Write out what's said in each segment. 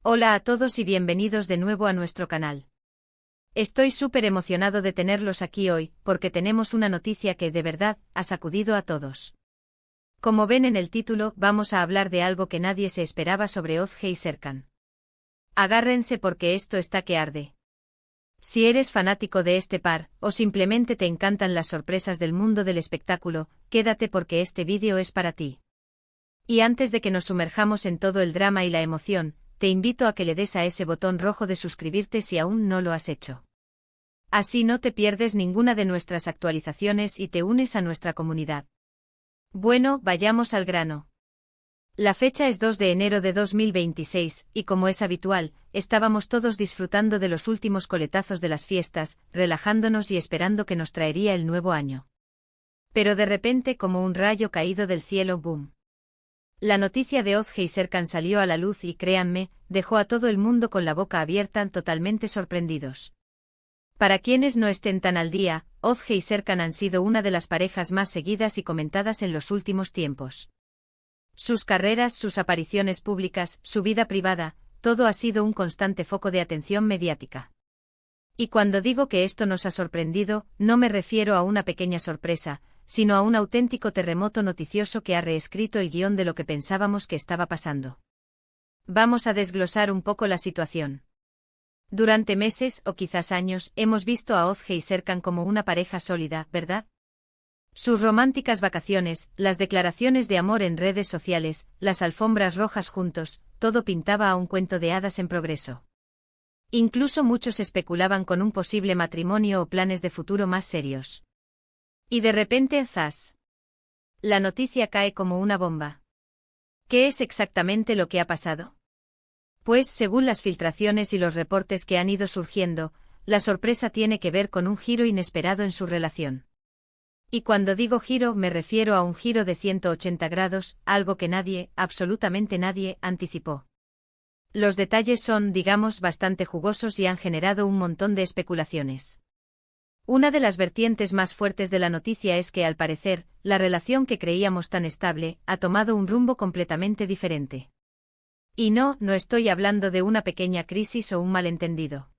Hola a todos y bienvenidos de nuevo a nuestro canal. Estoy súper emocionado de tenerlos aquí hoy, porque tenemos una noticia que de verdad ha sacudido a todos. Como ven en el título, vamos a hablar de algo que nadie se esperaba sobre Ozge y Serkan. Agárrense porque esto está que arde. Si eres fanático de este par, o simplemente te encantan las sorpresas del mundo del espectáculo, quédate porque este vídeo es para ti. Y antes de que nos sumerjamos en todo el drama y la emoción, te invito a que le des a ese botón rojo de suscribirte si aún no lo has hecho. Así no te pierdes ninguna de nuestras actualizaciones y te unes a nuestra comunidad. Bueno, vayamos al grano. La fecha es 2 de enero de 2026, y como es habitual, estábamos todos disfrutando de los últimos coletazos de las fiestas, relajándonos y esperando que nos traería el nuevo año. Pero de repente, como un rayo caído del cielo, ¡boom! La noticia de Ozge y Serkan salió a la luz y, créanme, dejó a todo el mundo con la boca abierta, totalmente sorprendidos. Para quienes no estén tan al día, Ozge y Serkan han sido una de las parejas más seguidas y comentadas en los últimos tiempos. Sus carreras, sus apariciones públicas, su vida privada, todo ha sido un constante foco de atención mediática. Y cuando digo que esto nos ha sorprendido, no me refiero a una pequeña sorpresa, sino a un auténtico terremoto noticioso que ha reescrito el guión de lo que pensábamos que estaba pasando. Vamos a desglosar un poco la situación. Durante meses, o quizás años, hemos visto a Ozge y Serkan como una pareja sólida, ¿verdad? Sus románticas vacaciones, las declaraciones de amor en redes sociales, las alfombras rojas juntos, todo pintaba a un cuento de hadas en progreso. Incluso muchos especulaban con un posible matrimonio o planes de futuro más serios. Y de repente, ¡zas! La noticia cae como una bomba. ¿Qué es exactamente lo que ha pasado? Pues, según las filtraciones y los reportes que han ido surgiendo, la sorpresa tiene que ver con un giro inesperado en su relación. Y cuando digo giro me refiero a un giro de 180 grados, algo que nadie, absolutamente nadie, anticipó. Los detalles son, digamos, bastante jugosos y han generado un montón de especulaciones. Una de las vertientes más fuertes de la noticia es que, al parecer, la relación que creíamos tan estable ha tomado un rumbo completamente diferente. Y no estoy hablando de una pequeña crisis o un malentendido.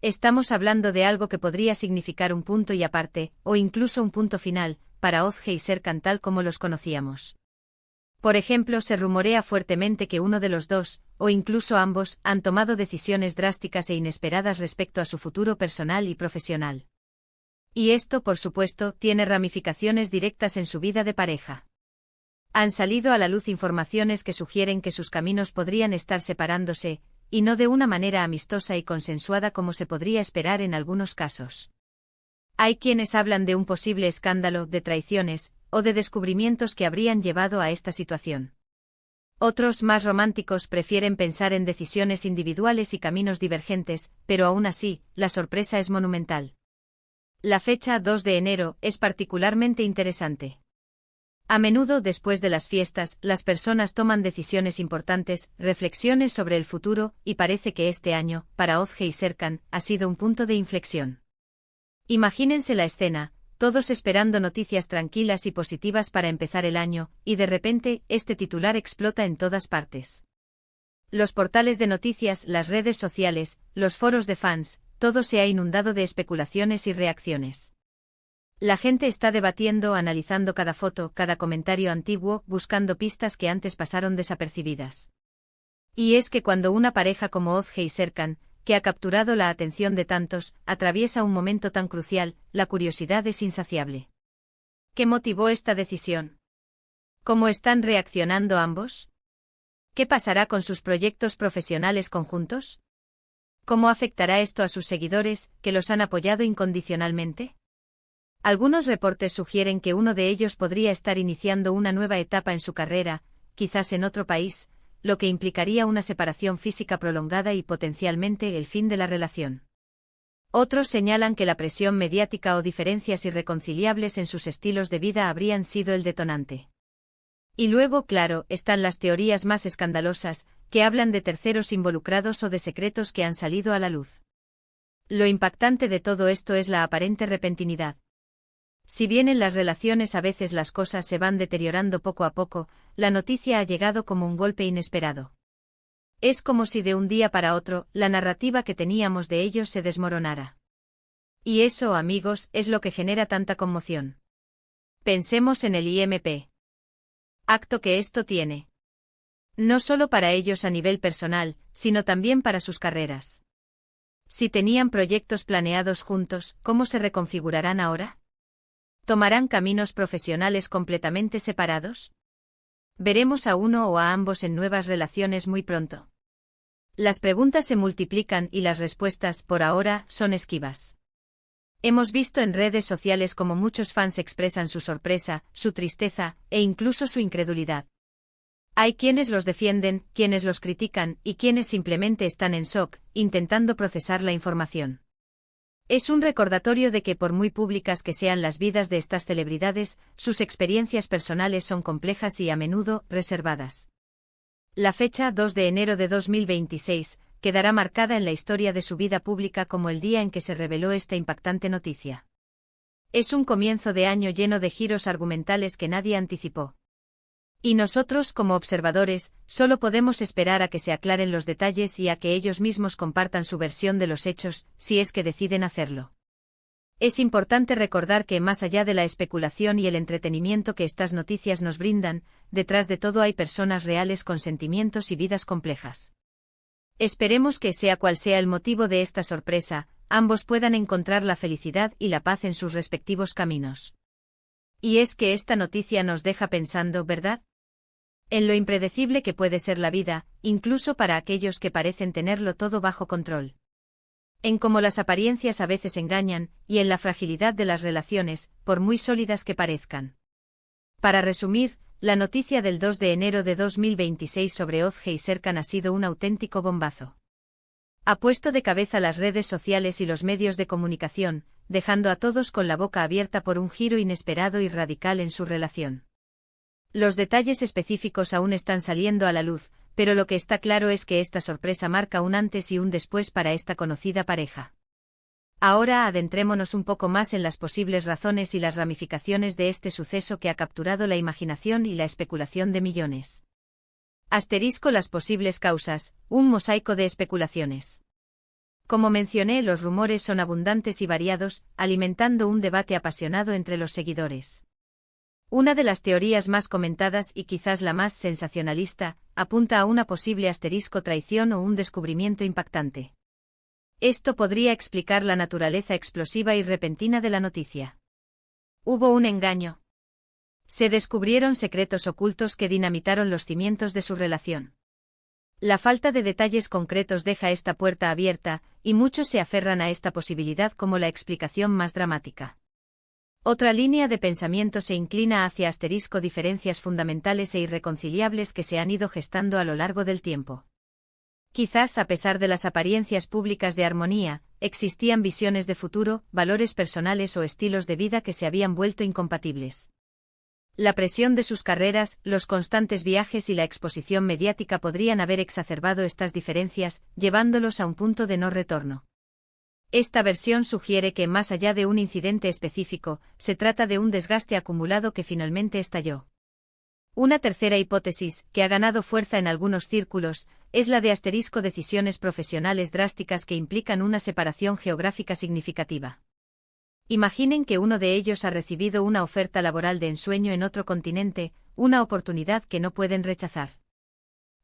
Estamos hablando de algo que podría significar un punto y aparte, o incluso un punto final, para Ozge y Serkan tal como los conocíamos. Por ejemplo, se rumorea fuertemente que uno de los dos, o incluso ambos, han tomado decisiones drásticas e inesperadas respecto a su futuro personal y profesional. Y esto, por supuesto, tiene ramificaciones directas en su vida de pareja. Han salido a la luz informaciones que sugieren que sus caminos podrían estar separándose, y no de una manera amistosa y consensuada como se podría esperar en algunos casos. Hay quienes hablan de un posible escándalo, de traiciones, o de descubrimientos que habrían llevado a esta situación. Otros, más románticos, prefieren pensar en decisiones individuales y caminos divergentes, pero aún así, la sorpresa es monumental. La fecha 2 de enero es particularmente interesante. A menudo, después de las fiestas, las personas toman decisiones importantes, reflexiones sobre el futuro, y parece que este año, para Ozge y Serkan, ha sido un punto de inflexión. Imagínense la escena, todos esperando noticias tranquilas y positivas para empezar el año, y de repente, este titular explota en todas partes. Los portales de noticias, las redes sociales, los foros de fans, todo se ha inundado de especulaciones y reacciones. La gente está debatiendo, analizando cada foto, cada comentario antiguo, buscando pistas que antes pasaron desapercibidas. Y es que cuando una pareja como Ozge y Serkan, que ha capturado la atención de tantos, atraviesa un momento tan crucial, la curiosidad es insaciable. ¿Qué motivó esta decisión? ¿Cómo están reaccionando ambos? ¿Qué pasará con sus proyectos profesionales conjuntos? ¿Cómo afectará esto a sus seguidores, que los han apoyado incondicionalmente? Algunos reportes sugieren que uno de ellos podría estar iniciando una nueva etapa en su carrera, quizás en otro país, lo que implicaría una separación física prolongada y potencialmente el fin de la relación. Otros señalan que la presión mediática o diferencias irreconciliables en sus estilos de vida habrían sido el detonante. Y luego, claro, están las teorías más escandalosas, que hablan de terceros involucrados o de secretos que han salido a la luz. Lo impactante de todo esto es la aparente repentinidad. Si bien en las relaciones a veces las cosas se van deteriorando poco a poco, la noticia ha llegado como un golpe inesperado. Es como si de un día para otro, la narrativa que teníamos de ellos se desmoronara. Y eso, amigos, es lo que genera tanta conmoción. Pensemos en el IMP. Acto que esto tiene. No solo para ellos a nivel personal, sino también para sus carreras. Si tenían proyectos planeados juntos, ¿cómo se reconfigurarán ahora? ¿Tomarán caminos profesionales completamente separados? ¿Veremos a uno o a ambos en nuevas relaciones muy pronto? Las preguntas se multiplican y las respuestas, por ahora, son esquivas. Hemos visto en redes sociales cómo muchos fans expresan su sorpresa, su tristeza, e incluso su incredulidad. Hay quienes los defienden, quienes los critican, y quienes simplemente están en shock, intentando procesar la información. Es un recordatorio de que por muy públicas que sean las vidas de estas celebridades, sus experiencias personales son complejas y a menudo reservadas. La fecha 2 de enero de 2026 quedará marcada en la historia de su vida pública como el día en que se reveló esta impactante noticia. Es un comienzo de año lleno de giros argumentales que nadie anticipó. Y nosotros, como observadores, solo podemos esperar a que se aclaren los detalles y a que ellos mismos compartan su versión de los hechos, si es que deciden hacerlo. Es importante recordar que más allá de la especulación y el entretenimiento que estas noticias nos brindan, detrás de todo hay personas reales con sentimientos y vidas complejas. Esperemos que, sea cual sea el motivo de esta sorpresa, ambos puedan encontrar la felicidad y la paz en sus respectivos caminos. Y es que esta noticia nos deja pensando, ¿verdad? En lo impredecible que puede ser la vida, incluso para aquellos que parecen tenerlo todo bajo control. En cómo las apariencias a veces engañan, y en la fragilidad de las relaciones, por muy sólidas que parezcan. Para resumir, la noticia del 2 de enero de 2026 sobre Ozge y Serkan ha sido un auténtico bombazo. Ha puesto de cabeza las redes sociales y los medios de comunicación, dejando a todos con la boca abierta por un giro inesperado y radical en su relación. Los detalles específicos aún están saliendo a la luz, pero lo que está claro es que esta sorpresa marca un antes y un después para esta conocida pareja. Ahora adentrémonos un poco más en las posibles razones y las ramificaciones de este suceso que ha capturado la imaginación y la especulación de millones. Asterisco las posibles causas, un mosaico de especulaciones. Como mencioné, los rumores son abundantes y variados, alimentando un debate apasionado entre los seguidores. Una de las teorías más comentadas y quizás la más sensacionalista, apunta a una posible asterisco traición o un descubrimiento impactante. Esto podría explicar la naturaleza explosiva y repentina de la noticia. ¿Hubo un engaño? Se descubrieron secretos ocultos que dinamitaron los cimientos de su relación. La falta de detalles concretos deja esta puerta abierta, y muchos se aferran a esta posibilidad como la explicación más dramática. Otra línea de pensamiento se inclina hacia diferencias fundamentales e irreconciliables que se han ido gestando a lo largo del tiempo. Quizás a pesar de las apariencias públicas de armonía, existían visiones de futuro, valores personales o estilos de vida que se habían vuelto incompatibles. La presión de sus carreras, los constantes viajes y la exposición mediática podrían haber exacerbado estas diferencias, llevándolos a un punto de no retorno. Esta versión sugiere que, más allá de un incidente específico, se trata de un desgaste acumulado que finalmente estalló. Una tercera hipótesis, que ha ganado fuerza en algunos círculos, es la de decisiones profesionales drásticas que implican una separación geográfica significativa. Imaginen que uno de ellos ha recibido una oferta laboral de ensueño en otro continente, una oportunidad que no pueden rechazar.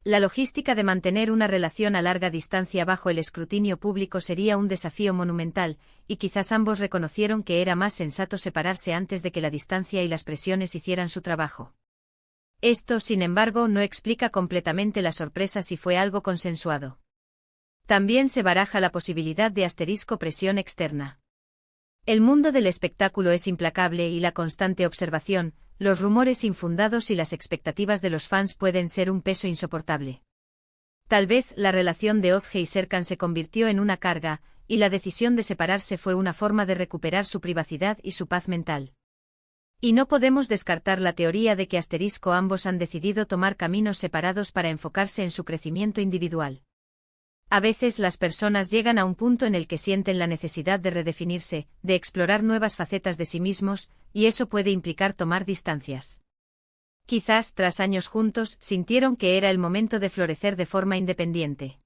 La logística de mantener una relación a larga distancia bajo el escrutinio público sería un desafío monumental, y quizás ambos reconocieron que era más sensato separarse antes de que la distancia y las presiones hicieran su trabajo. Esto, sin embargo, no explica completamente la sorpresa si fue algo consensuado. También se baraja la posibilidad de presión externa. El mundo del espectáculo es implacable y la constante observación, los rumores infundados y las expectativas de los fans pueden ser un peso insoportable. Tal vez la relación de Ozge y Serkan se convirtió en una carga, y la decisión de separarse fue una forma de recuperar su privacidad y su paz mental. Y no podemos descartar la teoría de que ambos han decidido tomar caminos separados para enfocarse en su crecimiento individual. A veces las personas llegan a un punto en el que sienten la necesidad de redefinirse, de explorar nuevas facetas de sí mismos, y eso puede implicar tomar distancias. Quizás, tras años juntos, sintieron que era el momento de florecer de forma independiente.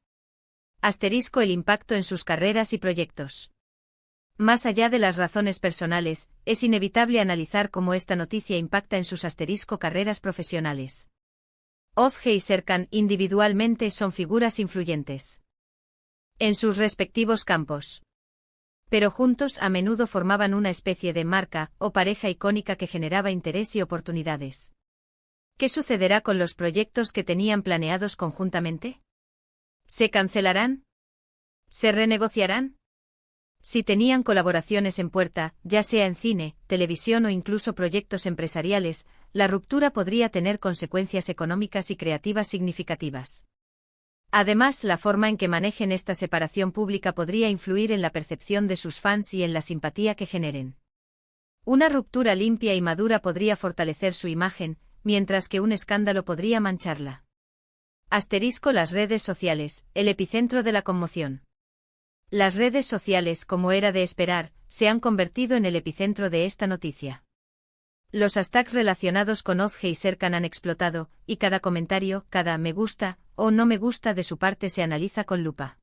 El impacto en sus carreras y proyectos. Más allá de las razones personales, es inevitable analizar cómo esta noticia impacta en sus carreras profesionales. Ozge y Serkan individualmente son figuras influyentes en sus respectivos campos. Pero juntos a menudo formaban una especie de marca o pareja icónica que generaba interés y oportunidades. ¿Qué sucederá con los proyectos que tenían planeados conjuntamente? ¿Se cancelarán? ¿Se renegociarán? Si tenían colaboraciones en puerta, ya sea en cine, televisión o incluso proyectos empresariales, la ruptura podría tener consecuencias económicas y creativas significativas. Además, la forma en que manejen esta separación pública podría influir en la percepción de sus fans y en la simpatía que generen. Una ruptura limpia y madura podría fortalecer su imagen, mientras que un escándalo podría mancharla. Las redes sociales, el epicentro de la conmoción. Las redes sociales, como era de esperar, se han convertido en el epicentro de esta noticia. Los hashtags relacionados con Ozge y Serkan han explotado, y cada comentario, cada me gusta o no me gusta de su parte se analiza con lupa.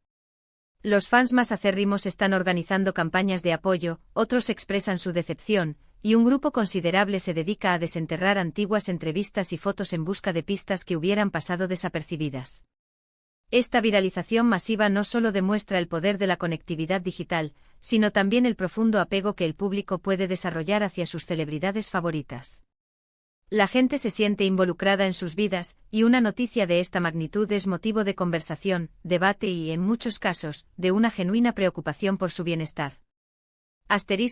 Los fans más acérrimos están organizando campañas de apoyo, otros expresan su decepción, y un grupo considerable se dedica a desenterrar antiguas entrevistas y fotos en busca de pistas que hubieran pasado desapercibidas. Esta viralización masiva no solo demuestra el poder de la conectividad digital, sino también el profundo apego que el público puede desarrollar hacia sus celebridades favoritas. La gente se siente involucrada en sus vidas, y una noticia de esta magnitud es motivo de conversación, debate y, en muchos casos, de una genuina preocupación por su bienestar.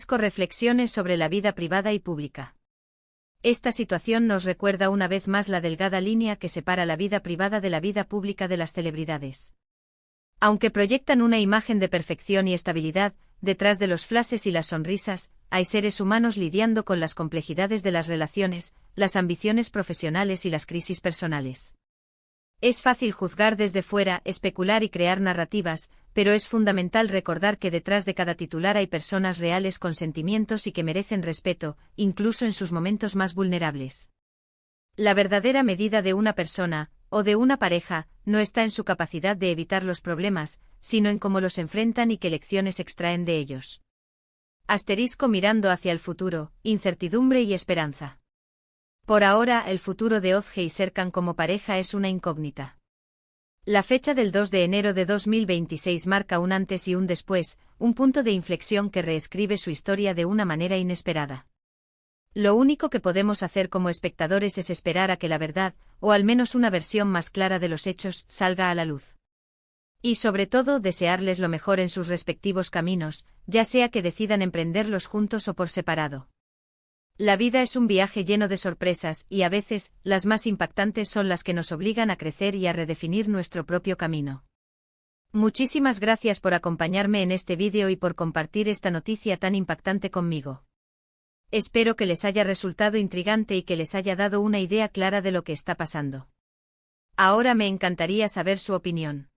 Reflexiones sobre la vida privada y pública. Esta situación nos recuerda una vez más la delgada línea que separa la vida privada de la vida pública de las celebridades. Aunque proyectan una imagen de perfección y estabilidad, detrás de los flashes y las sonrisas, hay seres humanos lidiando con las complejidades de las relaciones, las ambiciones profesionales y las crisis personales. Es fácil juzgar desde fuera, especular y crear narrativas, pero es fundamental recordar que detrás de cada titular hay personas reales con sentimientos y que merecen respeto, incluso en sus momentos más vulnerables. La verdadera medida de una persona, o de una pareja, no está en su capacidad de evitar los problemas, sino en cómo los enfrentan y qué lecciones extraen de ellos. Mirando hacia el futuro, incertidumbre y esperanza. Por ahora, el futuro de Ozge y Serkan como pareja es una incógnita. La fecha del 2 de enero de 2026 marca un antes y un después, un punto de inflexión que reescribe su historia de una manera inesperada. Lo único que podemos hacer como espectadores es esperar a que la verdad, o al menos una versión más clara de los hechos, salga a la luz. Y sobre todo, desearles lo mejor en sus respectivos caminos, ya sea que decidan emprenderlos juntos o por separado. La vida es un viaje lleno de sorpresas, y a veces, las más impactantes son las que nos obligan a crecer y a redefinir nuestro propio camino. Muchísimas gracias por acompañarme en este vídeo y por compartir esta noticia tan impactante conmigo. Espero que les haya resultado intrigante y que les haya dado una idea clara de lo que está pasando. Ahora me encantaría saber su opinión.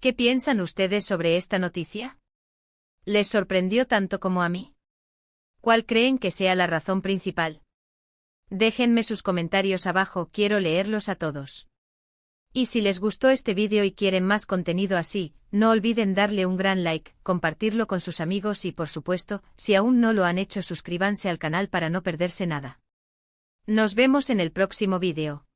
¿Qué piensan ustedes sobre esta noticia? ¿Les sorprendió tanto como a mí? ¿Cuál creen que sea la razón principal? Déjenme sus comentarios abajo, quiero leerlos a todos. Y si les gustó este vídeo y quieren más contenido así, no olviden darle un gran like, compartirlo con sus amigos y por supuesto, si aún no lo han hecho suscríbanse al canal para no perderse nada. Nos vemos en el próximo vídeo.